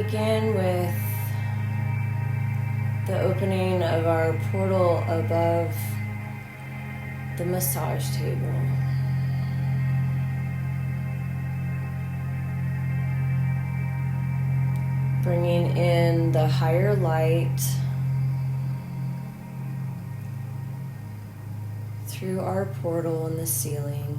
begin with the opening of our portal above the massage table. Bringing in the higher light through our portal in the ceiling.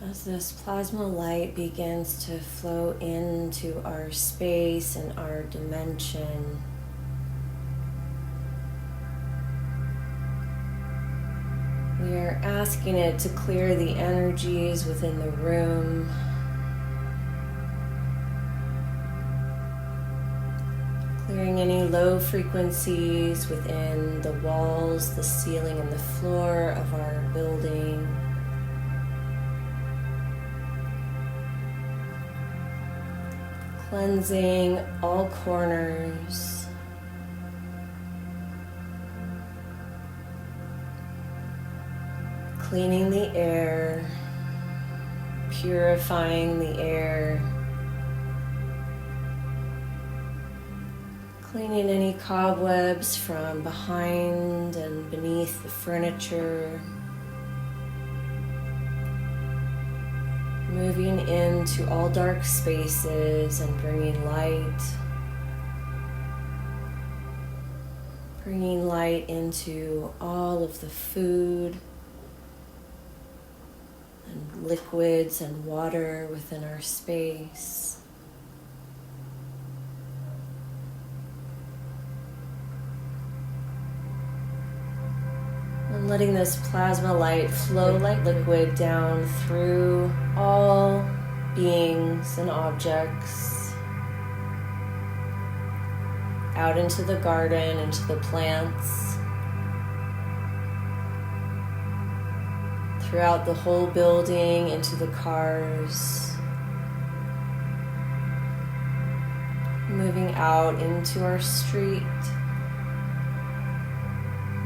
As this plasma light begins to flow into our space and our dimension, we are asking it to clear the energies within the room, clearing any low frequencies within the walls, the ceiling, and the floor of our building. Cleansing all corners. Cleaning the air, purifying the air. Cleaning any cobwebs from behind and beneath the furniture. Moving into all dark spaces and bringing light. Bringing light into all of the food and liquids and water within our space. And letting this plasma light flow like liquid down through all beings and objects, out into the garden, into the plants, throughout the whole building, into the cars, moving out into our street.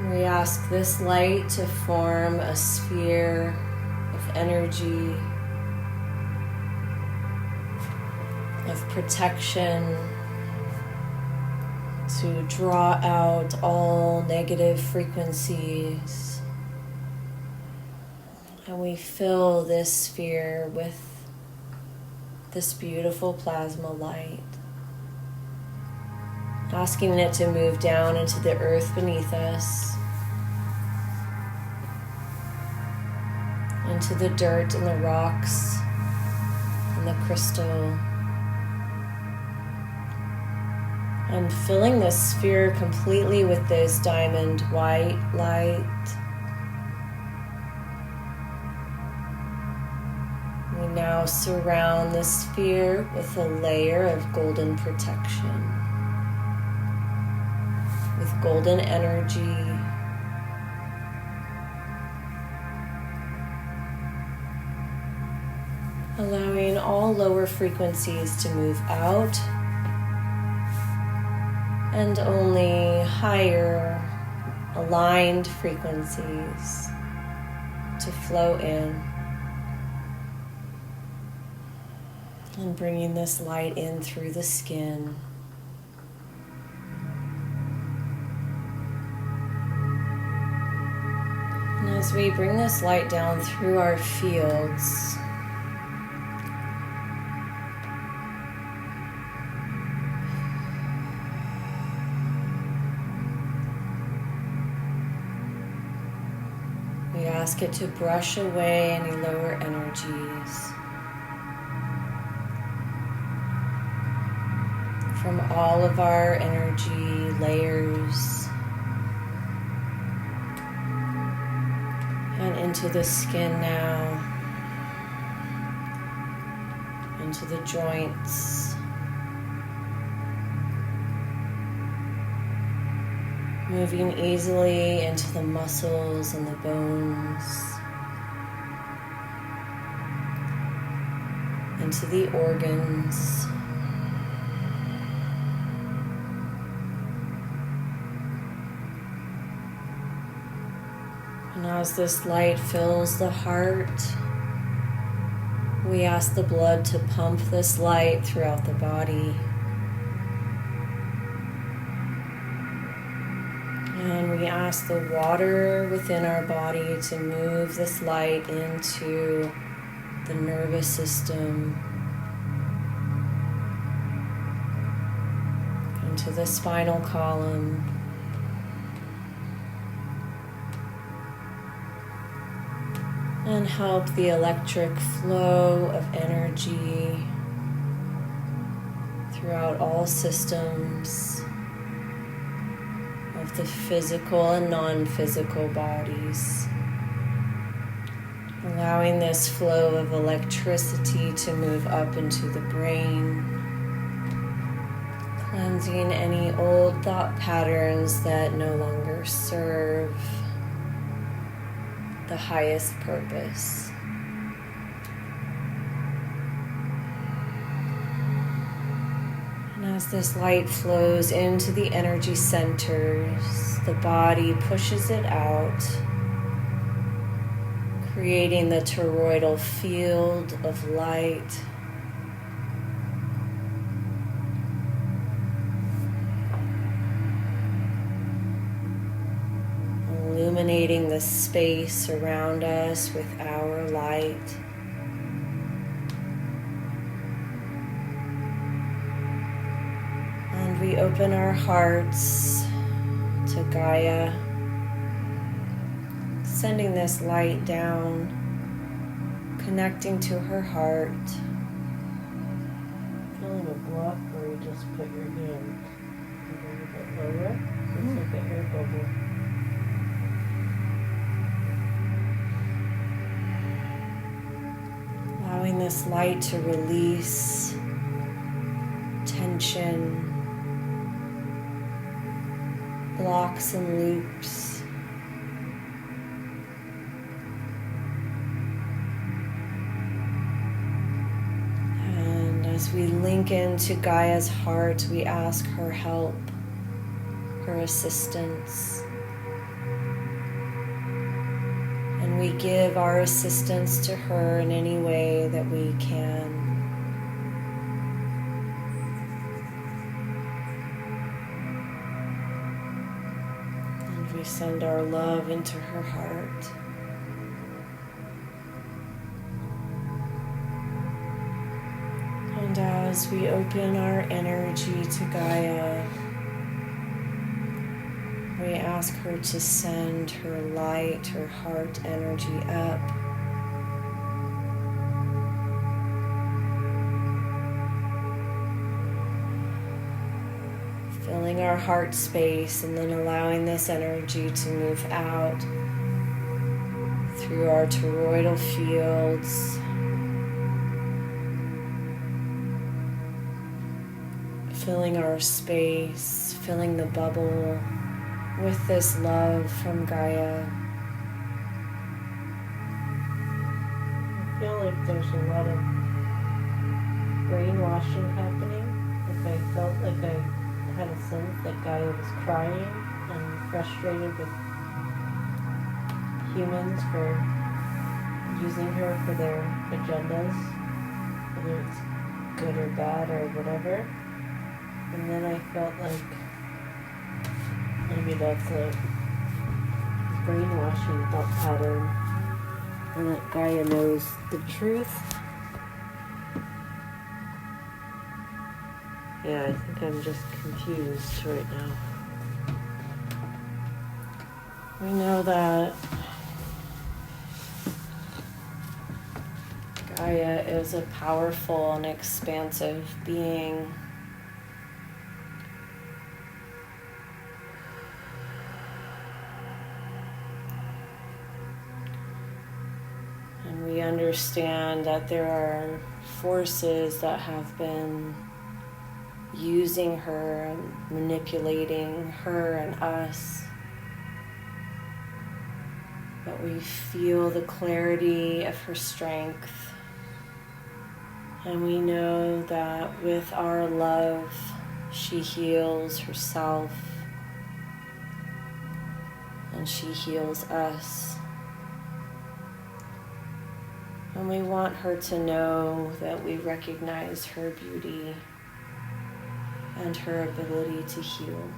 We ask this light to form a sphere of energy, of protection, to draw out all negative frequencies. And we fill this sphere with this beautiful plasma light, asking it to move down into the earth beneath us, into the dirt and the rocks and the crystal, and filling this sphere completely with this diamond white light. We now surround the sphere with a layer of golden protection, with golden energy, allowing all lower frequencies to move out and only higher aligned frequencies to flow in. And bringing this light in through the skin. And as we bring this light down through our fields, we ask it to brush away any lower energies from all of our energy layers and into the skin now, into the joints, moving easily into the muscles and the bones, into the organs. And as this light fills the heart, We ask the blood to pump this light throughout the body. And we ask the water within our body to move this light into the nervous system, into the spinal column, and help the electric flow of energy throughout all systems of the physical and non-physical bodies, allowing this flow of electricity to move up into the brain, cleansing any old thought patterns that no longer serve the highest purpose. And as this light flows into the energy centers, the body pushes it out, creating the toroidal field of light. Illuminating the space around us with our light. And we open our hearts to Gaia, sending this light down, connecting to her heart. Feeling a block where you just put your hand a little bit lower. It's like an air bubble. Allowing this light to release tension, blocks and loops. And as we link into Gaia's heart, we ask her help, her assistance. And we give our assistance to her in any way that we can. And we send our love into her heart. And as we open our energy to Gaia, we ask her to send her light, her heart energy up. Filling our heart space and then allowing this energy to move out through our toroidal fields, filling our space, filling the bubble with this love from Gaia. I feel like there's a lot of brainwashing happening. Like I felt like I had a sense that Gaia was crying and frustrated with humans for using her for their agendas, whether it's good or bad or whatever. And then I felt like maybe that's a brainwashing thought pattern, and that Gaia knows the truth. Yeah, I think I'm just confused right now. We know that Gaia is a powerful and expansive being. And we understand that there are forces that have been using her and manipulating her and us. But we feel the clarity of her strength. And we know that with our love, she heals herself. And she heals us. And we want her to know that we recognize her beauty and her ability to heal.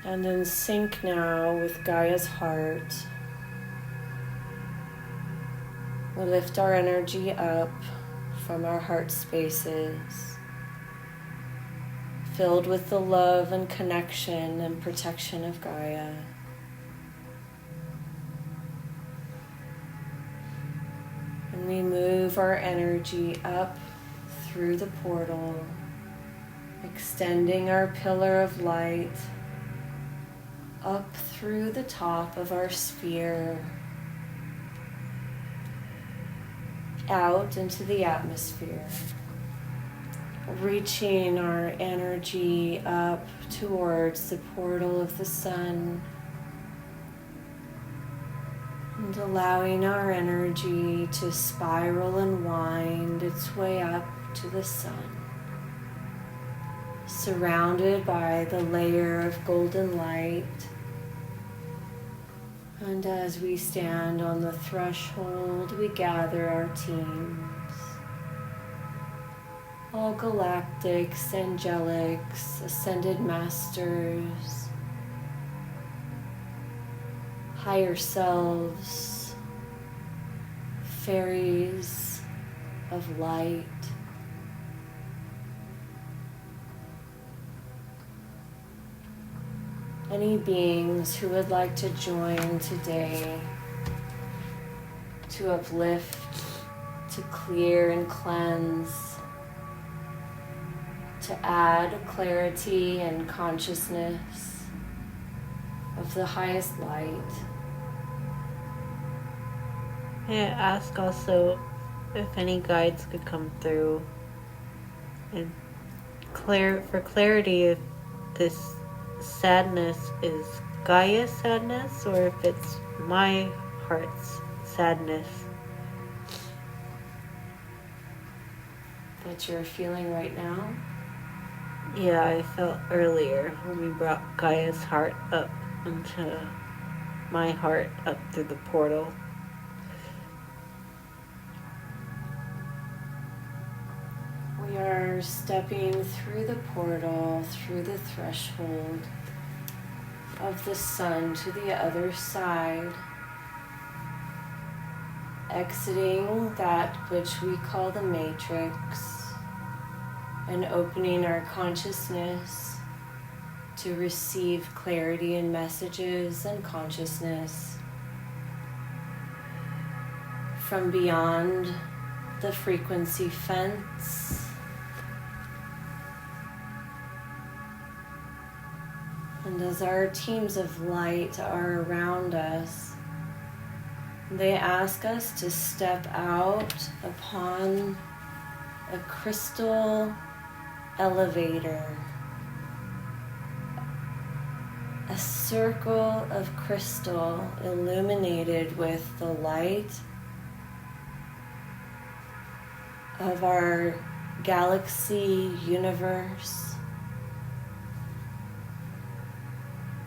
And in sync now with Gaia's heart, we lift our energy up from our heart spaces, filled with the love and connection and protection of Gaia. And we move our energy up through the portal, extending our pillar of light up through the top of our sphere, out into the atmosphere, reaching our energy up towards the portal of the sun, and allowing our energy to spiral and wind its way up to the sun, surrounded by the layer of golden light. And as we stand on the threshold, we gather our teams, all galactics, angelics, ascended masters, higher selves, fairies of light. Any beings who would like to join today to uplift, to clear and cleanse, to add clarity and consciousness of the highest light. May I ask also if any guides could come through and for clarity, if this sadness is Gaia's sadness or if it's my heart's sadness That you're feeling right now? Yeah, I felt earlier when we brought Gaia's heart up into my heart up through the portal. We are stepping through the portal, through the threshold of the sun to the other side, exiting that which we call the matrix, and opening our consciousness to receive clarity and messages and consciousness from beyond the frequency fence. And as our teams of light are around us, they ask us to step out upon a crystal elevator, a circle of crystal illuminated with the light of our galaxy universe,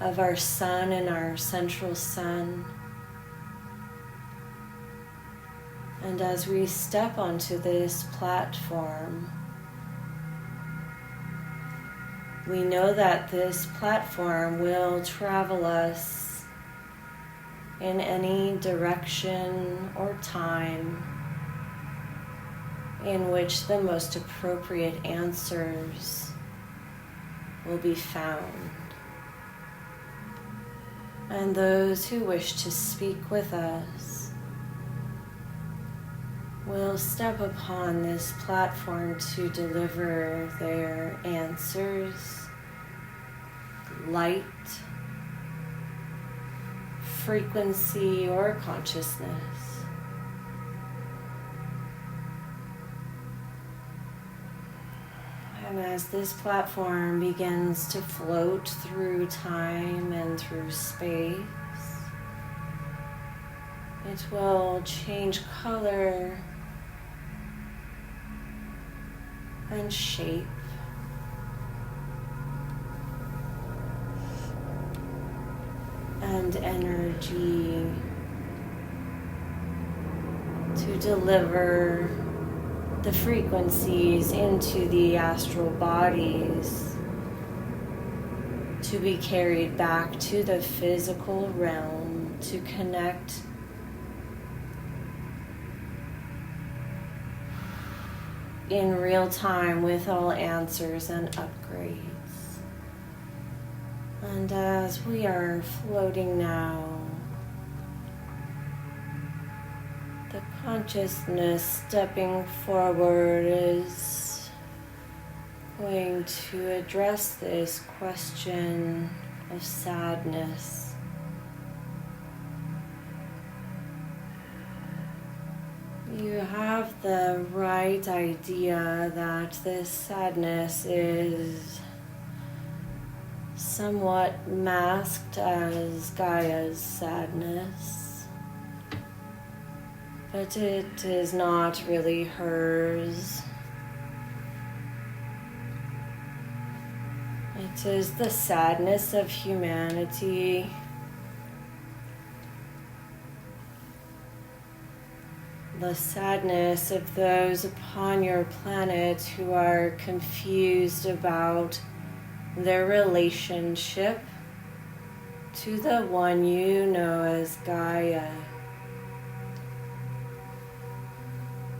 of our sun and our central sun. And as we step onto this platform, we know that this platform will travel us in any direction or time in which the most appropriate answers will be found. And those who wish to speak with us will step upon this platform to deliver their answers, light, frequency, or consciousness. And as this platform begins to float through time and through space, it will change color and shape. And energy. to deliver the frequencies into the astral bodies, to be carried back to the physical realm, to connect in real time with all answers and upgrades. And as we are floating now, the consciousness stepping forward is going to address this question of sadness. You have the right idea that this sadness is somewhat masked as Gaia's sadness, but it is not really hers. It is the sadness of humanity. The sadness of those upon your planet who are confused about their relationship to the one you know as Gaia.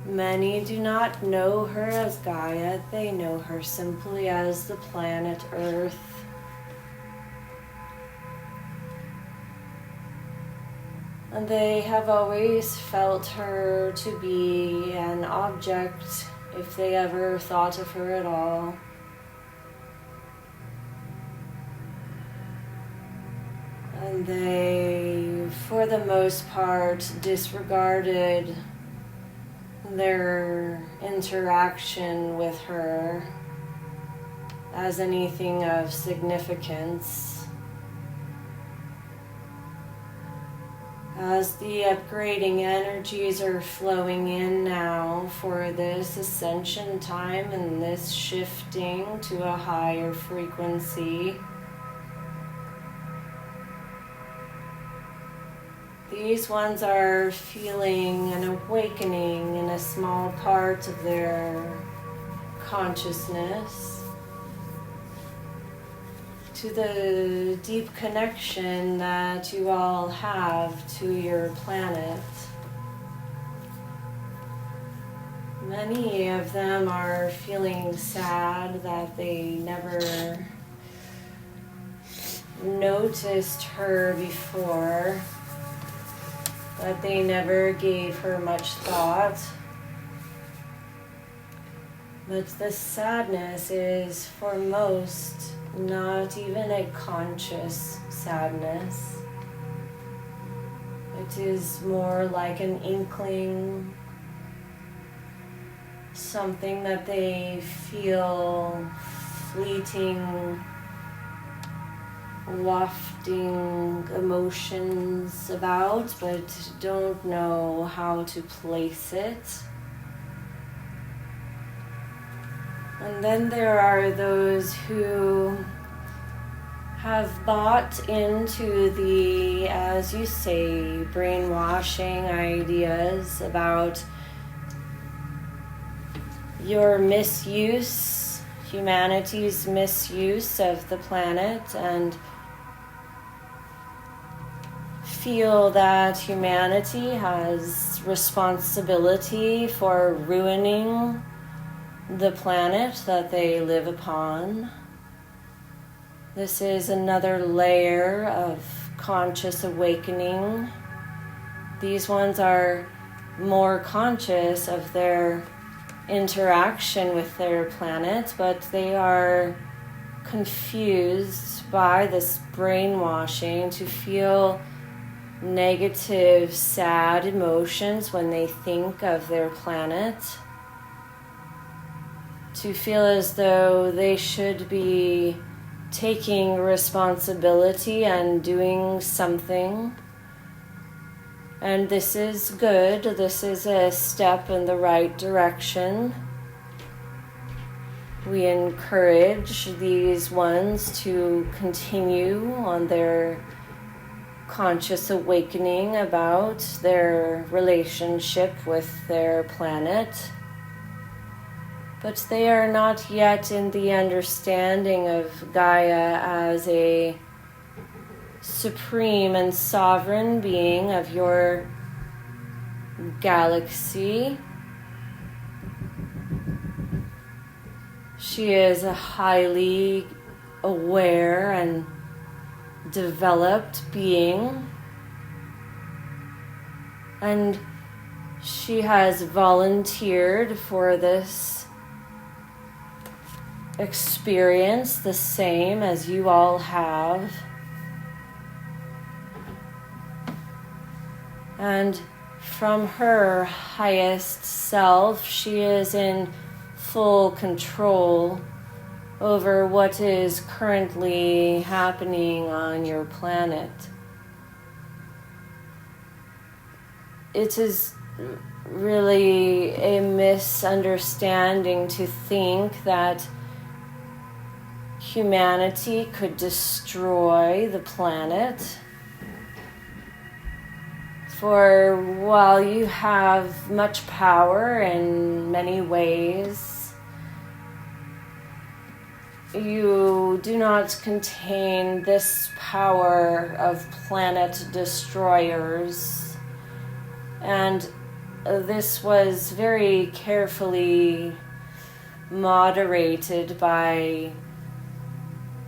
Many do not know her as Gaia, they know her simply as the planet Earth. And they have always felt her to be an object, if they ever thought of her at all. And they, for the most part, disregarded their interaction with her as anything of significance. As the upgrading energies are flowing in now for this ascension time and this shifting to a higher frequency, these ones are feeling an awakening in a small part of their consciousness to the deep connection that you all have to your planet. Many of them are feeling sad that they never noticed her before, that they never gave her much thought. But the sadness is, for most, not even a conscious sadness. It is more like an inkling, something that they feel fleeting, wafting emotions about, but don't know how to place it. And then there are those who have bought into the, as you say, brainwashing ideas about your misuse, humanity's misuse of the planet, and feel that humanity has responsibility for ruining the planet that they live upon. This is another layer of conscious awakening. These ones are more conscious of their interaction with their planet, but they are confused by this brainwashing to feel negative, sad emotions when they think of their planet, to feel as though they should be taking responsibility and doing something. And this is good. This is a step in the right direction. We encourage these ones to continue on their conscious awakening about their relationship with their planet, but they are not yet in the understanding of Gaia as a supreme and sovereign being of your galaxy. She is a highly aware and developed being, and she has volunteered for this experience the same as you all have. And from her highest self, she is in full control over what is currently happening on your planet. It is really a misunderstanding to think that humanity could destroy the planet. For while you have much power in many ways, you do not contain this power of planet destroyers. And this was very carefully moderated by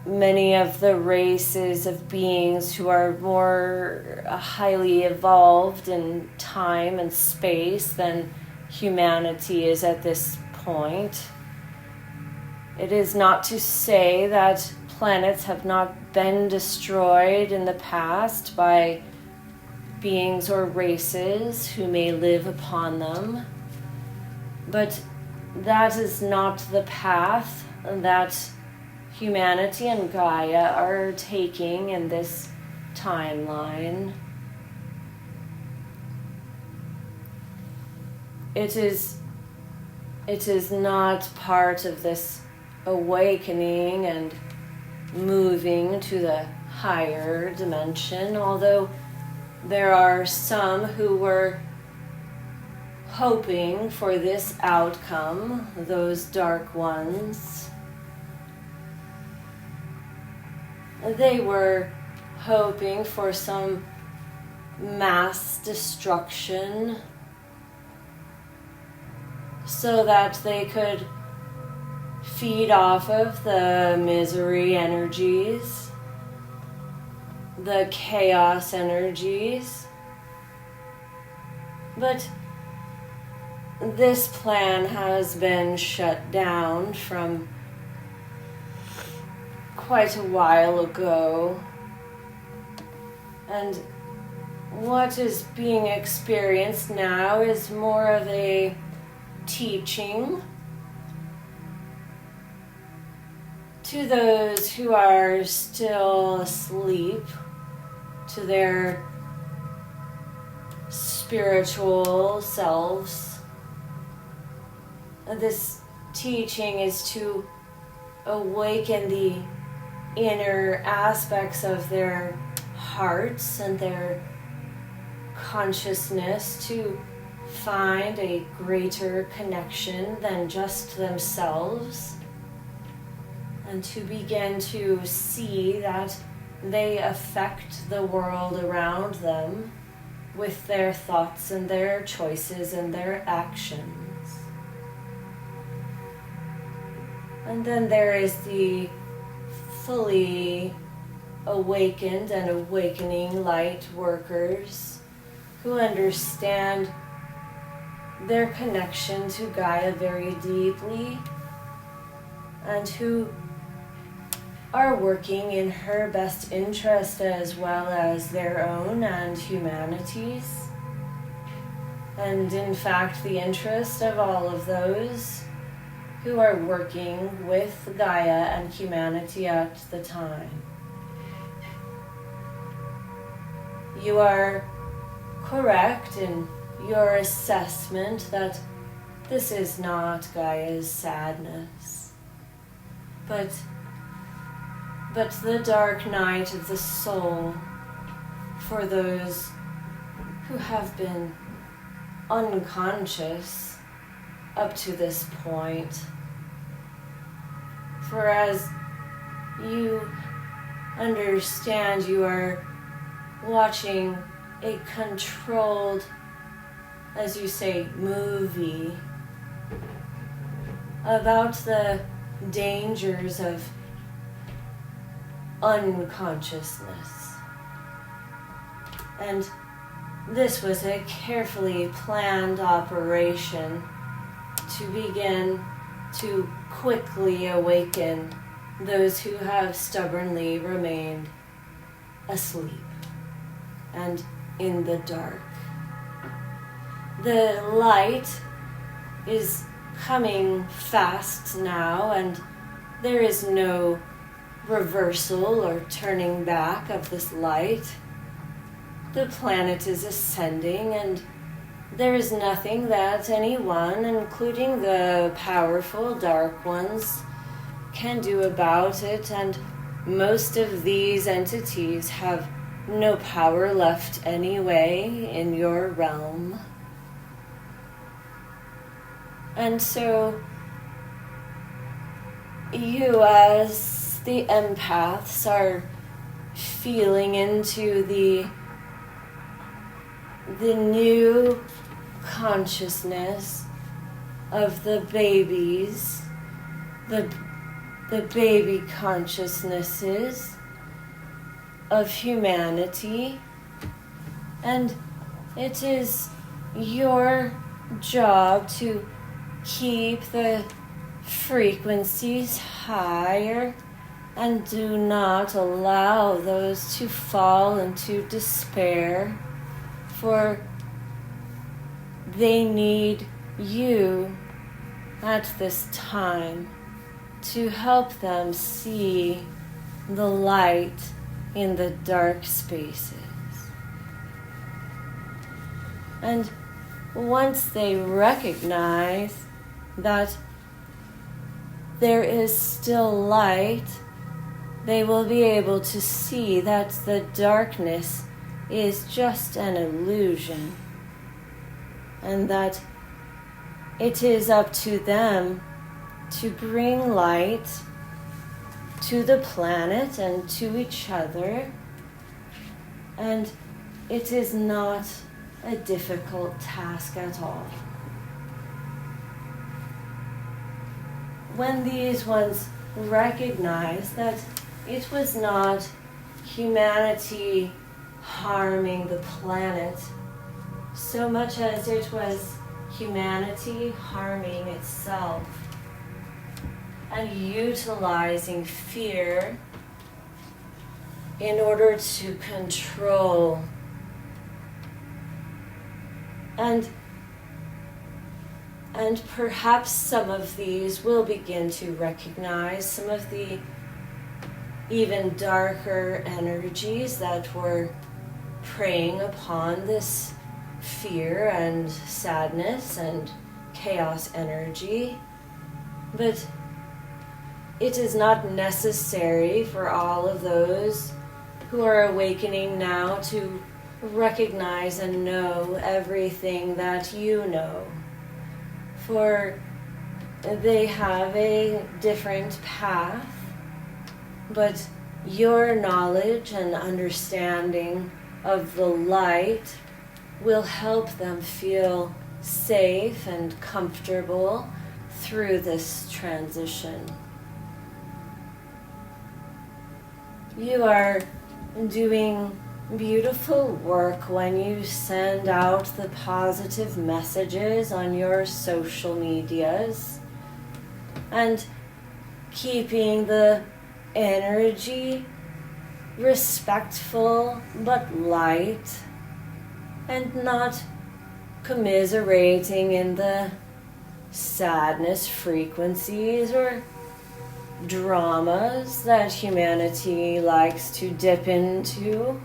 many of the races of beings who are more highly evolved in time and space than humanity is at this point. It is not to say that planets have not been destroyed in the past by beings or races who may live upon them, but that is not the path that humanity and Gaia are taking in this timeline. It is not part of this awakening and moving to the higher dimension, although there are some who were hoping for this outcome, those dark ones. They were hoping for some mass destruction so that they could feed off of the misery energies, the chaos energies. But this plan has been shut down from quite a while ago, and what is being experienced now is more of a teaching to those who are still asleep to their spiritual selves. This teaching is to awaken the inner aspects of their hearts and their consciousness to find a greater connection than just themselves, and to begin to see that they affect the world around them with their thoughts and their choices and their actions. And then there is the fully awakened and awakening light workers who understand their connection to Gaia very deeply and who are working in her best interest as well as their own and humanity's, and in fact the interest of all of those who are working with Gaia and humanity at the time. You are correct in your assessment that this is not Gaia's sadness, but the dark night of the soul for those who have been unconscious up to this point. For as you understand, you are watching a controlled, as you say, movie about the dangers of unconsciousness. And this was a carefully planned operation to begin to quickly awaken those who have stubbornly remained asleep and in the dark. The light is coming fast now, and there is no reversal or turning back of this light. The planet is ascending, and there is nothing that anyone, including the powerful dark ones, can do about it, and most of these entities have no power left anyway in your realm. And so you, as the empaths, are feeling into the new consciousness of the babies, the baby consciousnesses of humanity, and it is your job to keep the frequencies higher and do not allow those to fall into despair, for they need you at this time to help them see the light in the dark spaces. And once they recognize that there is still light, they will be able to see that the darkness is just an illusion, and that it is up to them to bring light to the planet and to each other, and it is not a difficult task at all. When these ones recognize that it was not humanity harming the planet so much as it was humanity harming itself and utilizing fear in order to control. And perhaps some of these will begin to recognize some of the even darker energies that were preying upon this fear and sadness and chaos energy. But it is not necessary for all of those who are awakening now to recognize and know everything that you know, for they have a different path, but your knowledge and understanding of the light will help them feel safe and comfortable through this transition. You are doing beautiful work when you send out the positive messages on your social medias and keeping the energy respectful but light, and not commiserating in the sadness frequencies or dramas that humanity likes to dip into.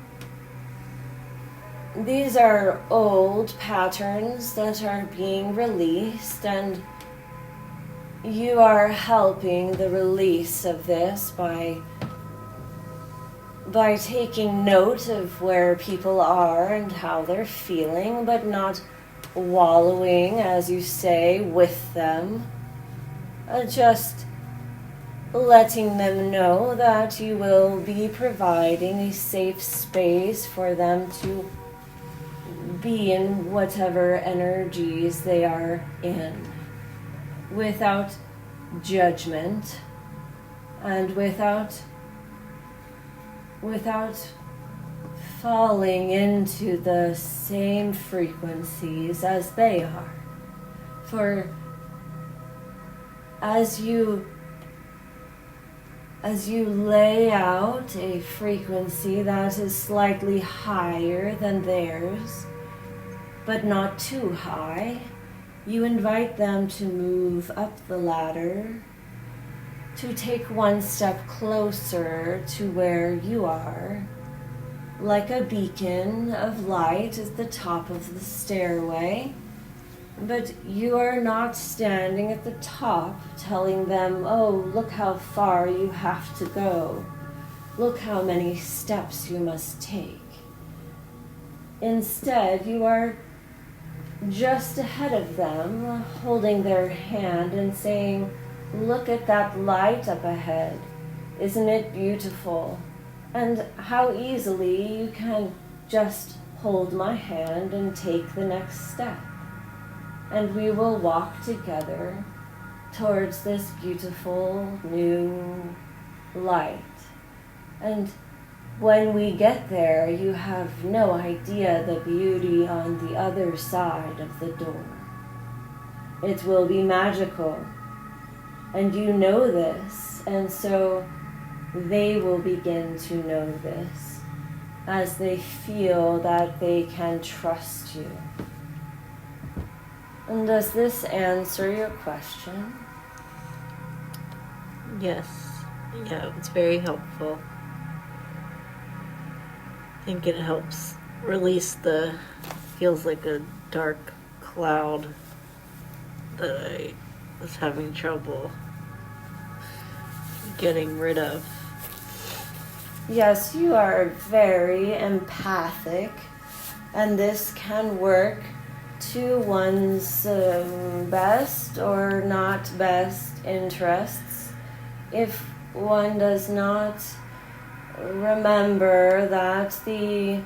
These are old patterns that are being released, and you are helping the release of this by by taking note of where people are and how they're feeling, but not wallowing, as you say, with them. Just letting them know that you will be providing a safe space for them to be in whatever energies they are in, without judgment and without falling into the same frequencies as they are. For as you lay out a frequency that is slightly higher than theirs, but not too high, you invite them to move up the ladder, to take one step closer to where you are, like a beacon of light at the top of the stairway. But you are not standing at the top telling them, oh, look how far you have to go. Look how many steps you must take. Instead, you are just ahead of them, holding their hand and saying, look at that light up ahead. Isn't it beautiful? And how easily you can just hold my hand and take the next step. And we will walk together towards this beautiful new light. And when we get there, you have no idea the beauty on the other side of the door. It will be magical. And you know this, and so they will begin to know this as they feel that they can trust you. And does this answer your question? Yes. Yeah, it's very helpful. I think it helps release feels like a dark cloud that I was having trouble getting rid of. Yes, you are very empathic, and this can work to one's best or not best interests if one does not remember that the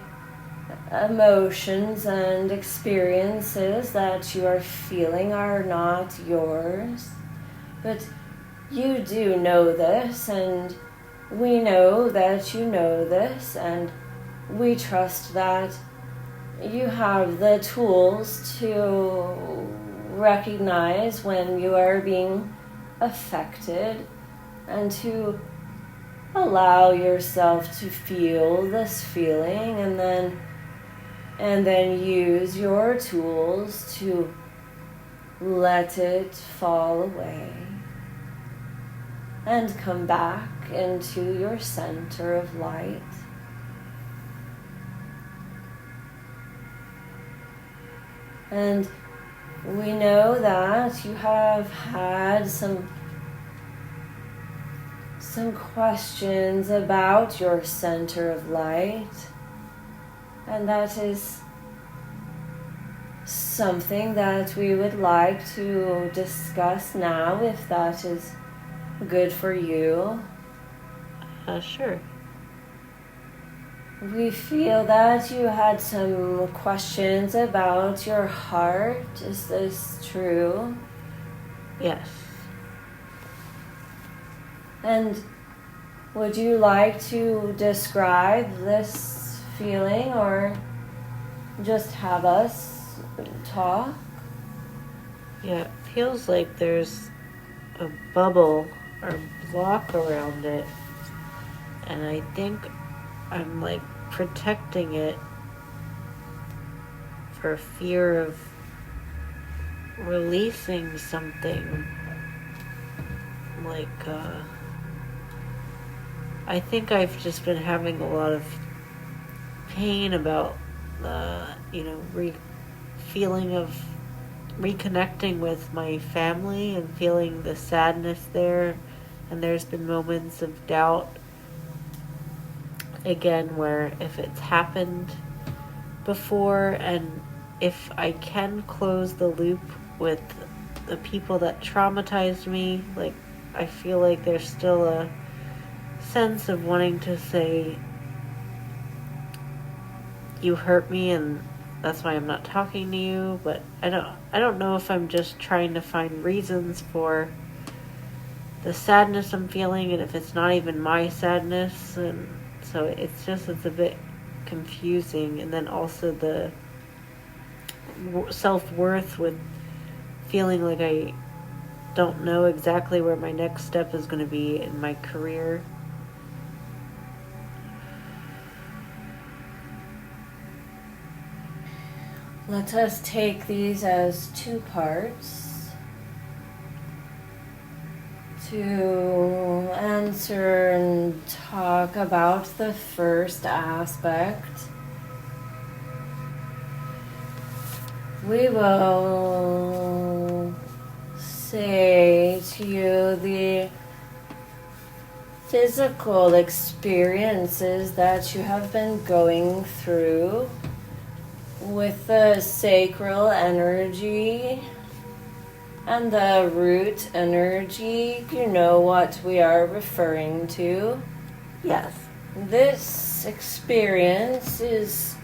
emotions and experiences that you are feeling are not yours. But you do know this, and we know that you know this, and we trust that you have the tools to recognize when you are being affected and to allow yourself to feel this feeling, and then use your tools to let it fall away and come back into your center of light. And we know that you have had some questions about your center of light, and that is something that we would like to discuss now, if that is good for you. Sure. We feel that you had some questions about your heart. Is this true? Yes. And would you like to describe this feeling, or just have us talk? Yeah, it feels like there's a bubble or block around it, and I think I'm like protecting it for fear of releasing something. Like, I think I've just been having a lot of pain about, feeling of reconnecting with my family and feeling the sadness there. And there's been moments of doubt again, where if it's happened before, and if I can close the loop with the people that traumatized me, like, I feel like there's still a sense of wanting to say, you hurt me and that's why I'm not talking to you. But I don't know if I'm just trying to find reasons for the sadness I'm feeling, and if it's not even my sadness. And so it's a bit confusing. And then also the self-worth with feeling like I don't know exactly where my next step is going to be in my career. Let us take these as two parts to answer and talk about the first aspect. We will say to you the physical experiences that you have been going through with the sacral energy and the root energy. You know what we are referring to. Yes. This experience is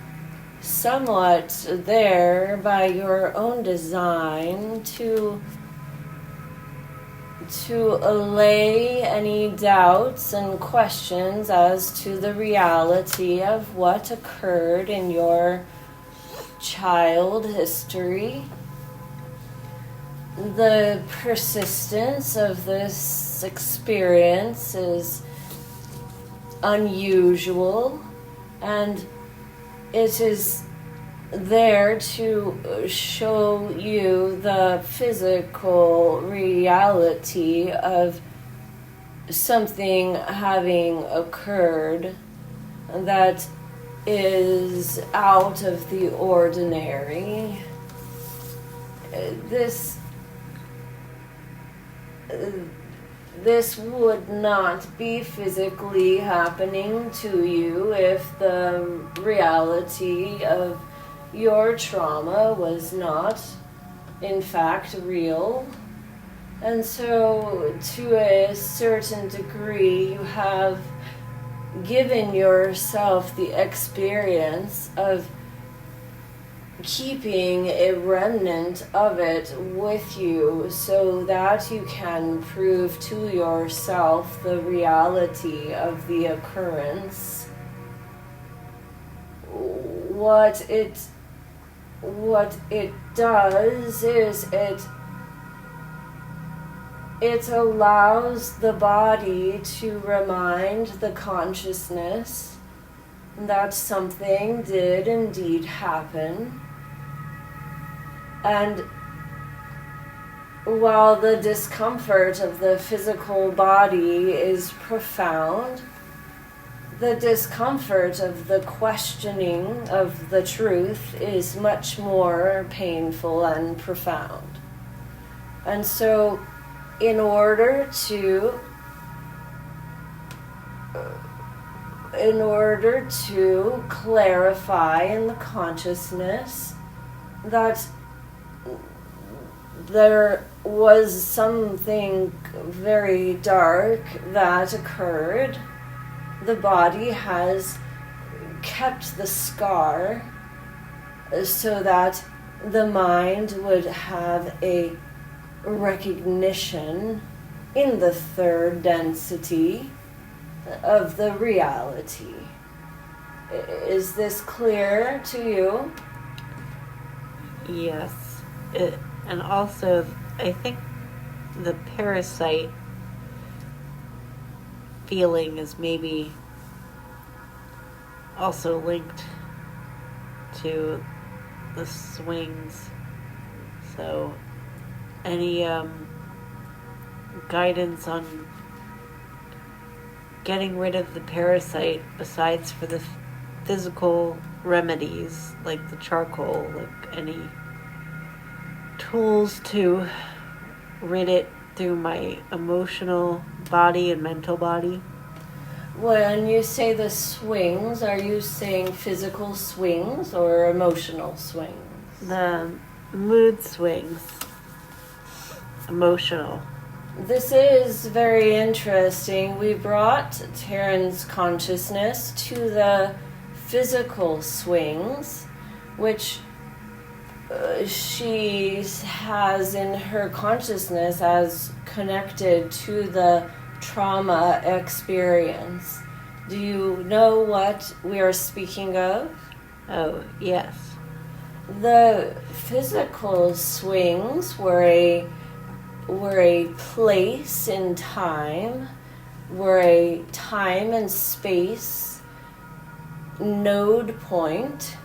somewhat there by your own design to allay any doubts and questions as to the reality of what occurred in your child history. The persistence of this experience is unusual, and it is there to show you the physical reality of something having occurred that is out of the ordinary. This would not be physically happening to you if the reality of your trauma was not, in fact, real. And so, to a certain degree, you have given yourself the experience of keeping a remnant of it with you so that you can prove to yourself the reality of the occurrence. What it does is it allows the body to remind the consciousness that something did indeed happen. And while the discomfort of the physical body is profound, the discomfort of the questioning of the truth is much more painful and profound. And so, in order to clarify in the consciousness that there was something very dark that occurred, the body has kept the scar so that the mind would have a recognition in the third density of the reality. Is this clear to you? Yes. And also, I think the parasite feeling is maybe also linked to the swings. So, any guidance on getting rid of the parasite besides for the physical remedies like the charcoal, like any tools to rid it through my emotional body and mental body? When you say the swings, are you saying physical swings or emotional swings? The mood swings. Emotional. This is very interesting. We brought Taryn's consciousness to the physical swings, which she has in her consciousness as connected to the trauma experience. Do you know what we are speaking of? Oh, yes. The physical swings were a place in time, were a time and space node point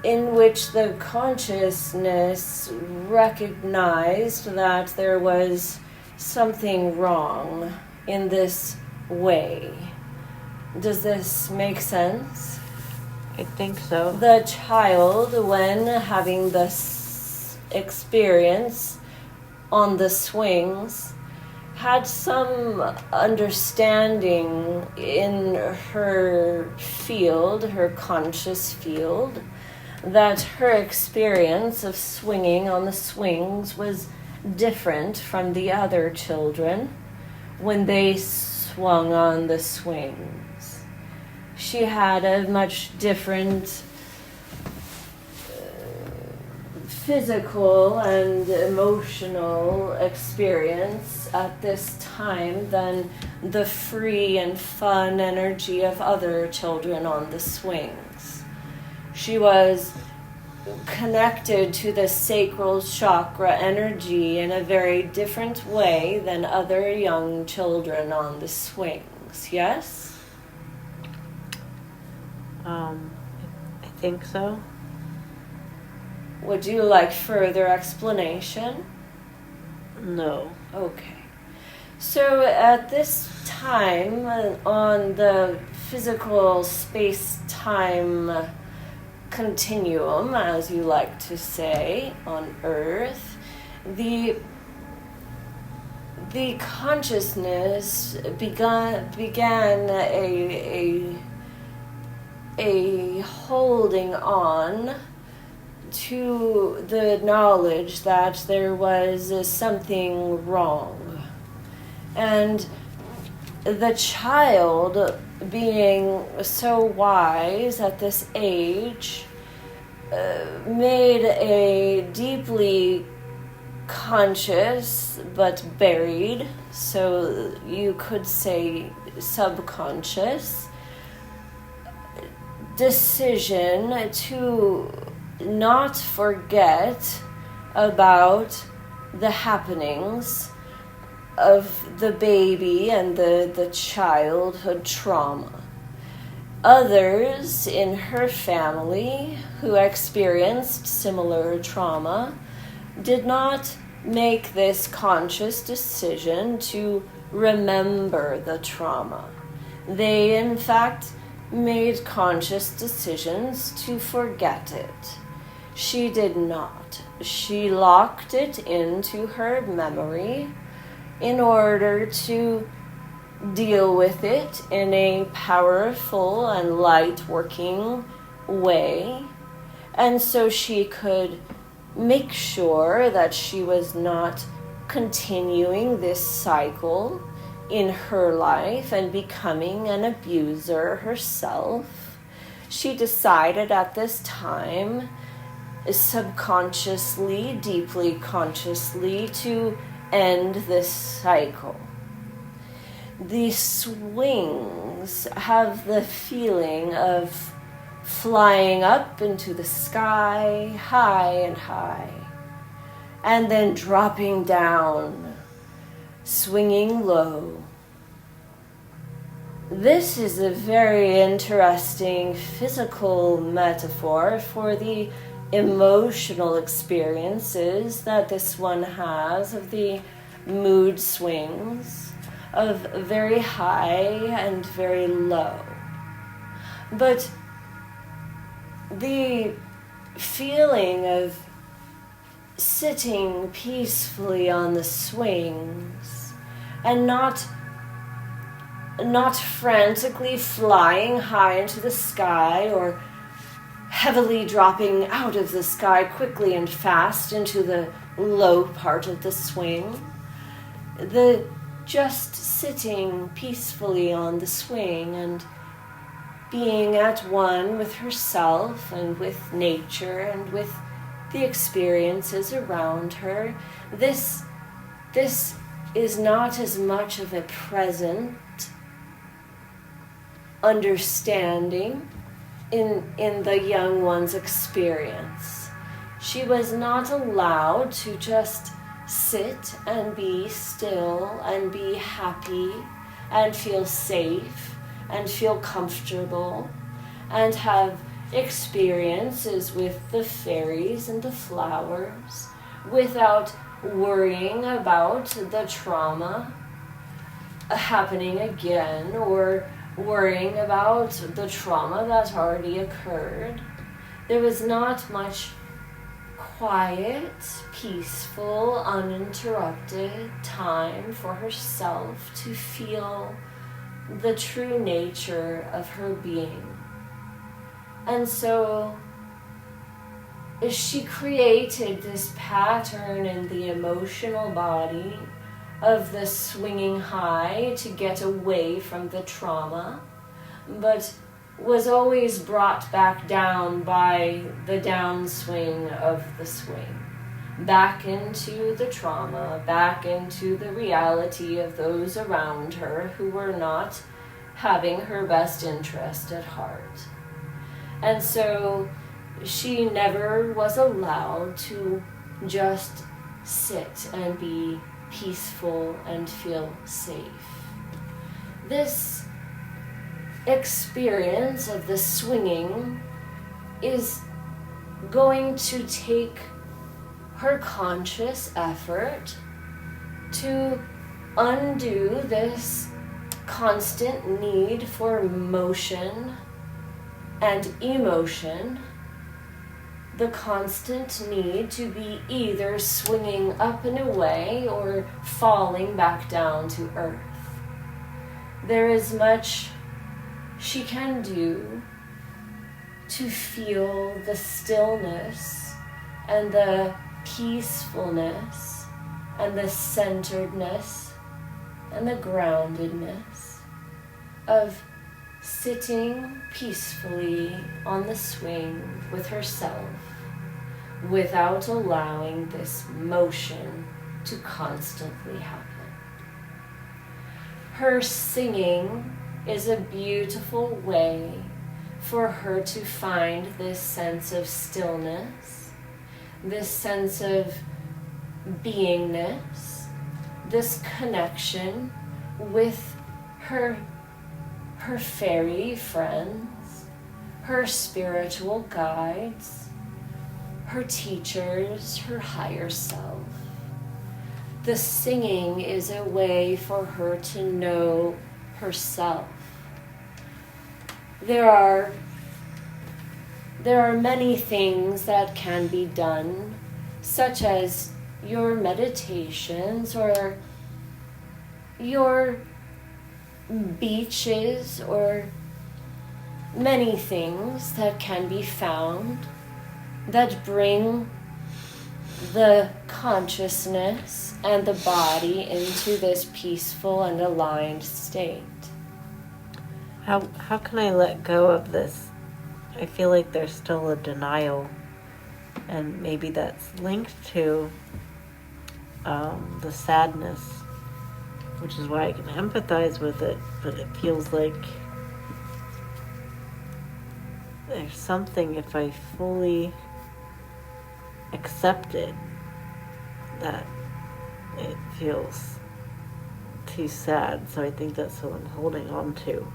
in which the consciousness recognized that there was something wrong in this way. Does this make sense? I think so. The child, when having this experience on the swings, had some understanding in her field, her conscious field, that her experience of swinging on the swings was different from the other children when they swung on the swings. She had a much different physical and emotional experience at this time than the free and fun energy of other children on the swings. She was connected to the sacral chakra energy in a very different way than other young children on the swings. Yes? I think so. Would you like further explanation? No. Okay. So at this time, on the physical space-time continuum, as you like to say, on Earth, the consciousness began a holding on to the knowledge that there was something wrong. And the child, being so wise at this age, made a deeply conscious but buried, so you could say subconscious, decision to not forget about the happenings of the baby and the childhood trauma. Others in her family who experienced similar trauma did not make this conscious decision to remember the trauma. They, in fact, made conscious decisions to forget it. She did not. She locked it into her memory in order to deal with it in a powerful and light working way. And so she could make sure that she was not continuing this cycle in her life and becoming an abuser herself. She decided at this time, subconsciously, deeply consciously, to end this cycle. The swings have the feeling of flying up into the sky, high and high, and then dropping down, swinging low. This is a very interesting physical metaphor for the emotional experiences that this one has of the mood swings of very high and very low. But the feeling of sitting peacefully on the swings and not not frantically flying high into the sky or heavily dropping out of the sky quickly and fast into the low part of the swing. The just sitting peacefully on the swing and being at one with herself and with nature and with the experiences around her. This is not as much of a present understanding in the young one's experience. She was not allowed to just sit and be still and be happy and feel safe and feel comfortable and have experiences with the fairies and the flowers without worrying about the trauma happening again or worrying about the trauma that already occurred. There was not much quiet, peaceful, uninterrupted time for herself to feel the true nature of her being. And so she created this pattern in the emotional body of the swinging high to get away from the trauma, but was always brought back down by the downswing of the swing, back into the trauma, back into the reality of those around her who were not having her best interest at heart. And so she never was allowed to just sit and be peaceful and feel safe. This experience of the swinging is going to take her conscious effort to undo this constant need for motion and emotion, the constant need to be either swinging up and away or falling back down to earth. There is much she can do to feel the stillness and the peacefulness and the centeredness and the groundedness of sitting peacefully on the swing with herself without allowing this motion to constantly happen. Her singing is a beautiful way for her to find this sense of stillness, this sense of beingness, this connection with her fairy friends, her spiritual guides, her teachers, her higher self. The singing is a way for her to know herself. There are many things that can be done, such as your meditations or your beaches or many things that can be found that bring the consciousness and the body into this peaceful and aligned state. How can I let go of this? I feel like there's still a denial, and maybe that's linked to the sadness, which is why I can empathize with it, but it feels like there's something, if I fully accept it, that it feels too sad. So I think that's what I'm holding on to.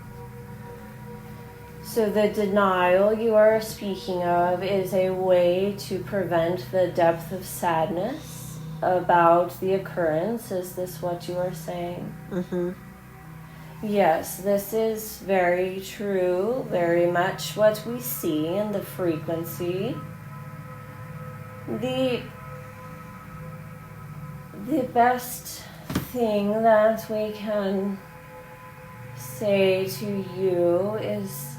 So the denial you are speaking of is a way to prevent the depth of sadness about the occurrence. Is this what you are saying? Mm-hmm. Yes, this is very true, very much what we see in the frequency. The best thing that we can say to you is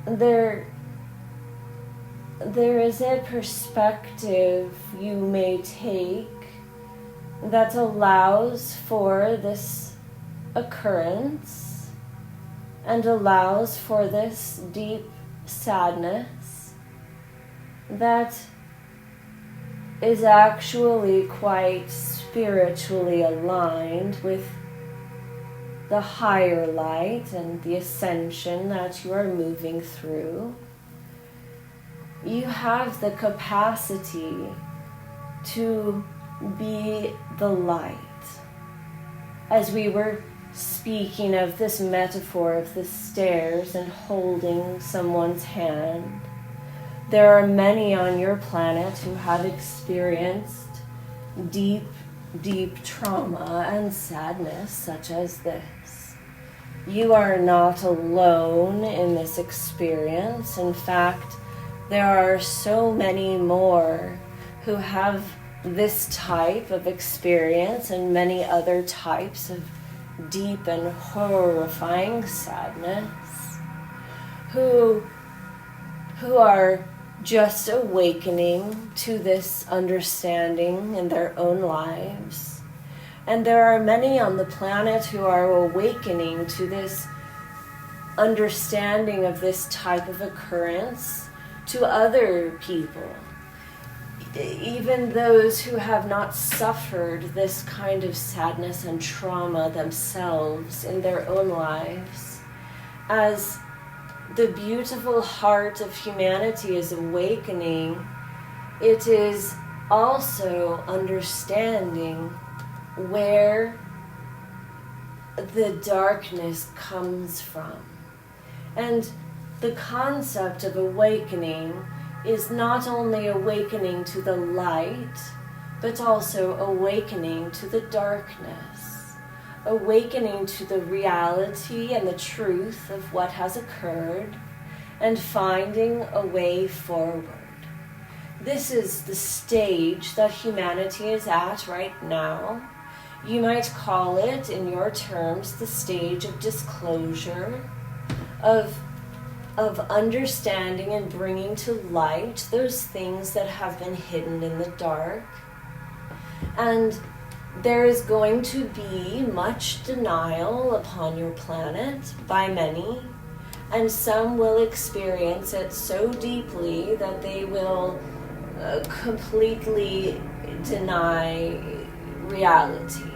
there is a perspective you may take that allows for this occurrence and allows for this deep sadness that is actually quite spiritually aligned with the higher light and the ascension that you are moving through. You have the capacity to be the light. As we were speaking of this metaphor of the stairs and holding someone's hand, there are many on your planet who have experienced deep, deep trauma and sadness such as this. You are not alone in this experience. In fact, there are so many more who have this type of experience and many other types of deep and horrifying sadness who are just awakening to this understanding in their own lives. And there are many on the planet who are awakening to this understanding of this type of occurrence to other people. Even those who have not suffered this kind of sadness and trauma themselves in their own lives. As the beautiful heart of humanity is awakening, it is also understanding where the darkness comes from. And the concept of awakening is not only awakening to the light, but also awakening to the darkness, awakening to the reality and the truth of what has occurred, and finding a way forward. This is the stage that humanity is at right now. You might call it, in your terms, the stage of disclosure, of understanding and bringing to light those things that have been hidden in the dark. And there is going to be much denial upon your planet by many, and some will experience it so deeply that they will completely deny reality.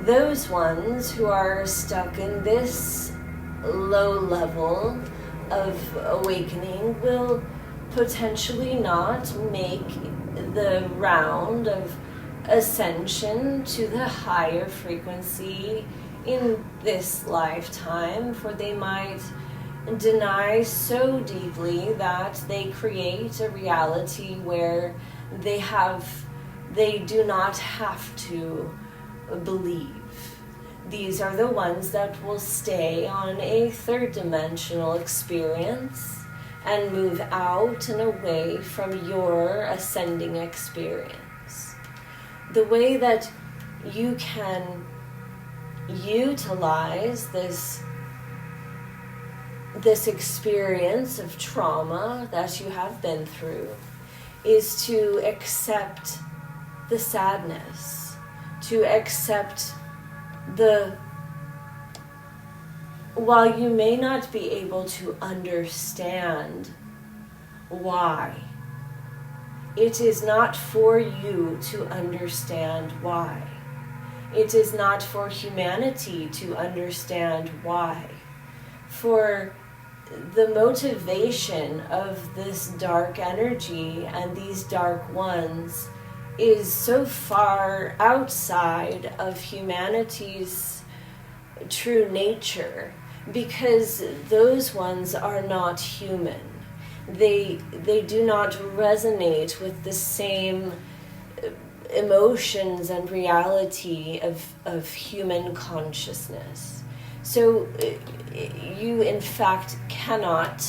Those ones who are stuck in this low level of awakening will potentially not make the round of ascension to the higher frequency in this lifetime, for they might deny so deeply that they create a reality where they do not have to believe. These are the ones that will stay on a third dimensional experience and move out and away from your ascending experience. The way that you can utilize this experience of trauma that you have been through is to accept the sadness, to accept while you may not be able to understand why, it is not for you to understand why. It is not for humanity to understand why. For the motivation of this dark energy and these dark ones is so far outside of humanity's true nature, because those ones are not human. They do not resonate with the same emotions and reality of human consciousness. So you in fact cannot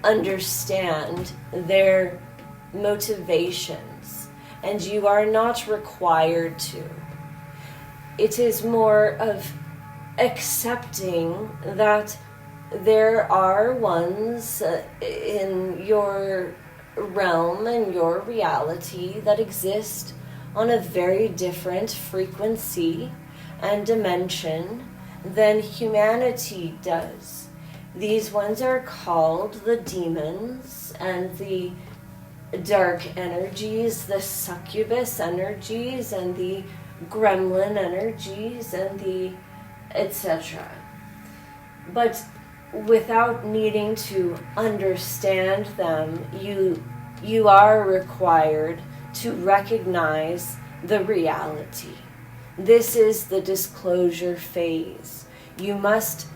understand their motivations, and you are not required to. it is more of accepting that there are ones in your realm and your reality that exist on a very different frequency and dimension than humanity does. These ones are called the demons and the dark energies, the succubus energies and the gremlin energies and the etc. But without needing to understand them, you are required to recognize the reality. This is the disclosure phase. You must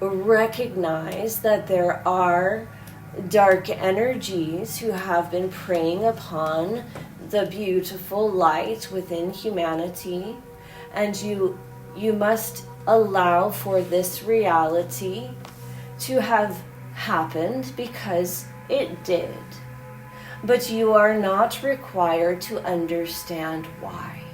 recognize that there are dark energies who have been preying upon the beautiful light within humanity, and you must allow for this reality to have happened because it did. But you are not required to understand why.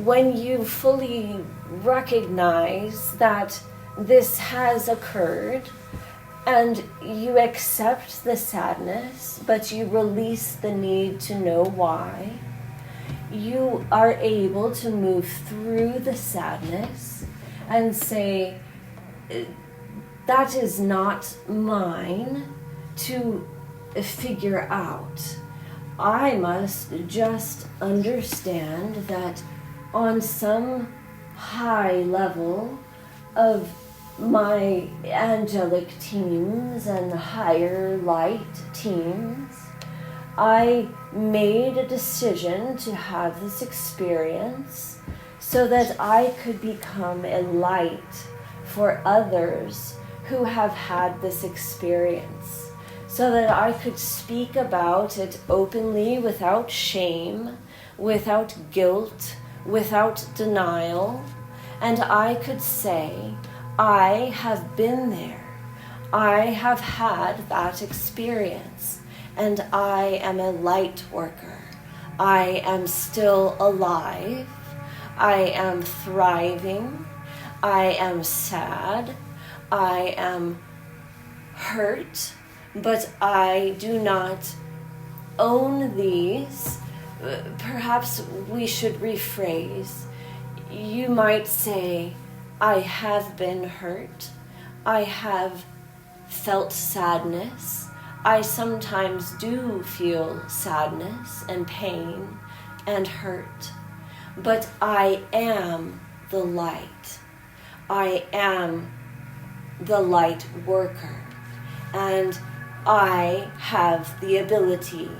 When you fully recognize that this has occurred and you accept the sadness, but you release the need to know why, you are able to move through the sadness and say, that is not mine to figure out. I must just understand that on some high level of my angelic teams and higher light teams, I made a decision to have this experience so that I could become a light for others who have had this experience, so that I could speak about it openly without shame, without guilt, without denial, and I could say, I have been there. I have had that experience, and I am a light worker. I am still alive. I am thriving. I am sad. I am hurt, but I do not own these. Perhaps we should rephrase. You might say, I have been hurt. I have felt sadness. I sometimes do feel sadness and pain and hurt, but I am the light. I am the light worker, and I have the ability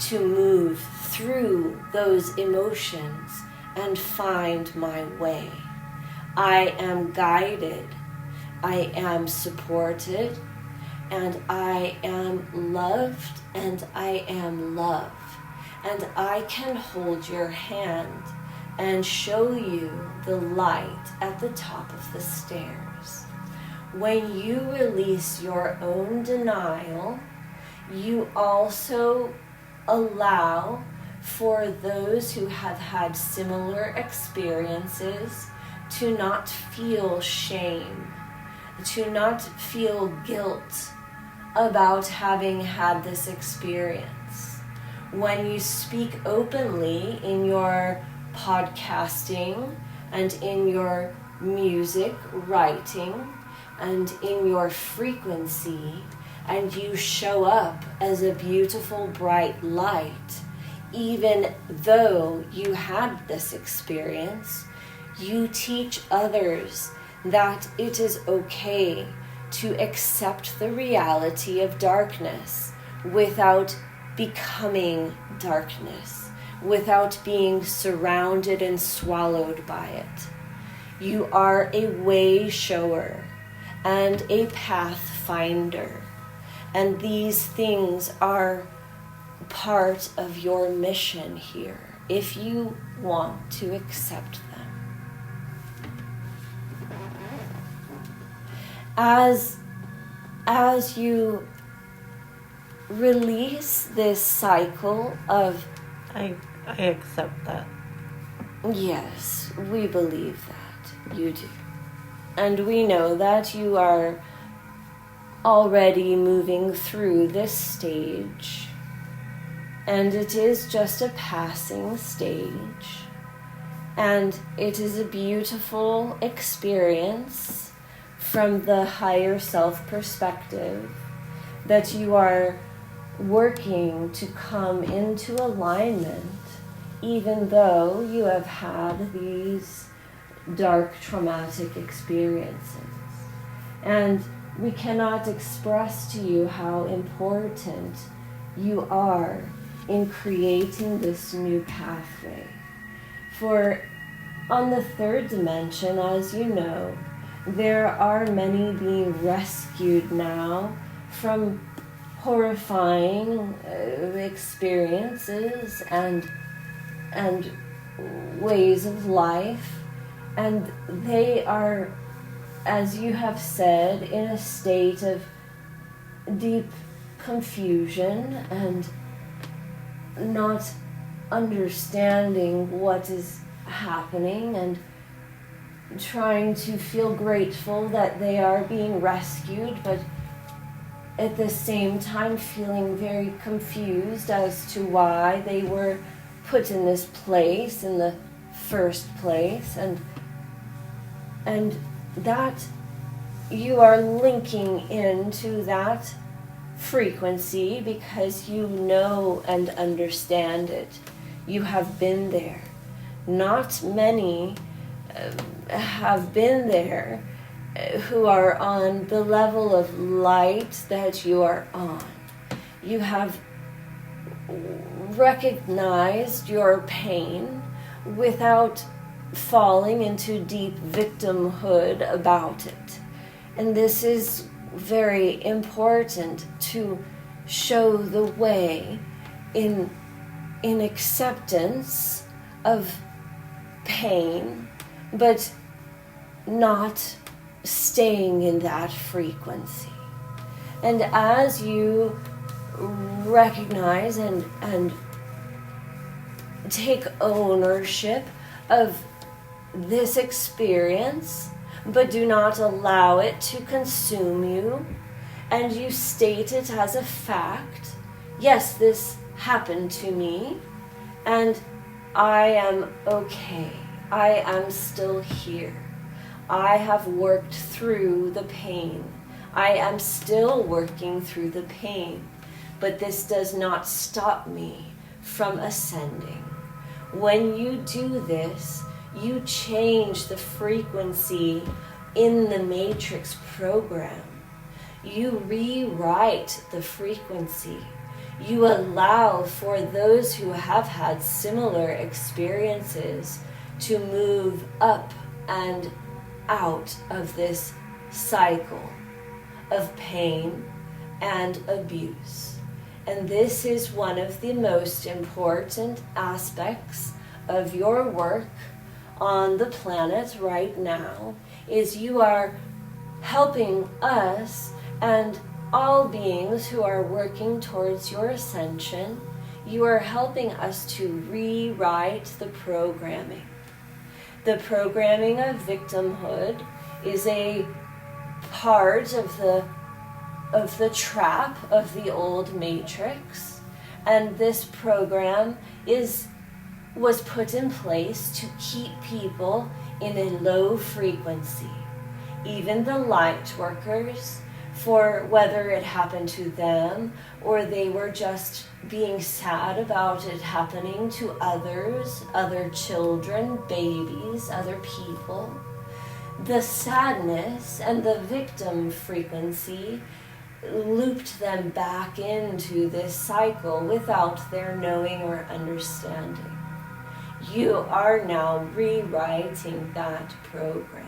to move through those emotions and find my way. I am guided, I am supported, and I am loved, and I am love. And I can hold your hand and show you the light at the top of the stairs. When you release your own denial, you also allow for those who have had similar experiences to not feel shame, to not feel guilt about having had this experience. When you speak openly in your podcasting and in your music writing and in your frequency, and you show up as a beautiful bright light, even though you had this experience, you teach others that it is okay to accept the reality of darkness without becoming darkness, without being surrounded and swallowed by it. You are a way shower and a path finder, and these things are part of your mission here if you want to accept them. As you release this cycle of... I accept that. Yes, we believe that you do. And we know that you are already moving through this stage, and it is just a passing stage, and it is a beautiful experience from the higher self perspective that you are working to come into alignment, even though you have had these dark traumatic experiences. And we cannot express to you how important you are in creating this new pathway. For on the third dimension, as you know, there are many being rescued now from horrifying experiences and ways of life, and they are, as you have said, in a state of deep confusion and not understanding what is happening, and trying to feel grateful that they are being rescued, but at the same time feeling very confused as to why they were put in this place in the first place, and that you are linking into that frequency because you know and understand it. You have been there. Not many have been there who are on the level of light that you are on. You have recognized your pain without falling into deep victimhood about it. And this is very important, to show the way in acceptance of pain, but not staying in that frequency. And as you recognize and take ownership of this experience, but do not allow it to consume you, and you state it as a fact, yes, this happened to me, and I am okay. I am still here. I have worked through the pain. I am still working through the pain, but this does not stop me from ascending. When you do this, you change the frequency in the matrix program. You rewrite the frequency. You allow for those who have had similar experiences to move up and out of this cycle of pain and abuse. And this is one of the most important aspects of your work on the planet right now, is you are helping us and all beings who are working towards your ascension. You are helping us to rewrite the programming. The programming of victimhood is a part of the trap of the old matrix, and this program was put in place to keep people in a low frequency. Even the light workers, for whether it happened to them or they were just being sad about it happening to others, other children, babies, other people, the sadness and the victim frequency looped them back into this cycle without their knowing or understanding. You are now rewriting that program.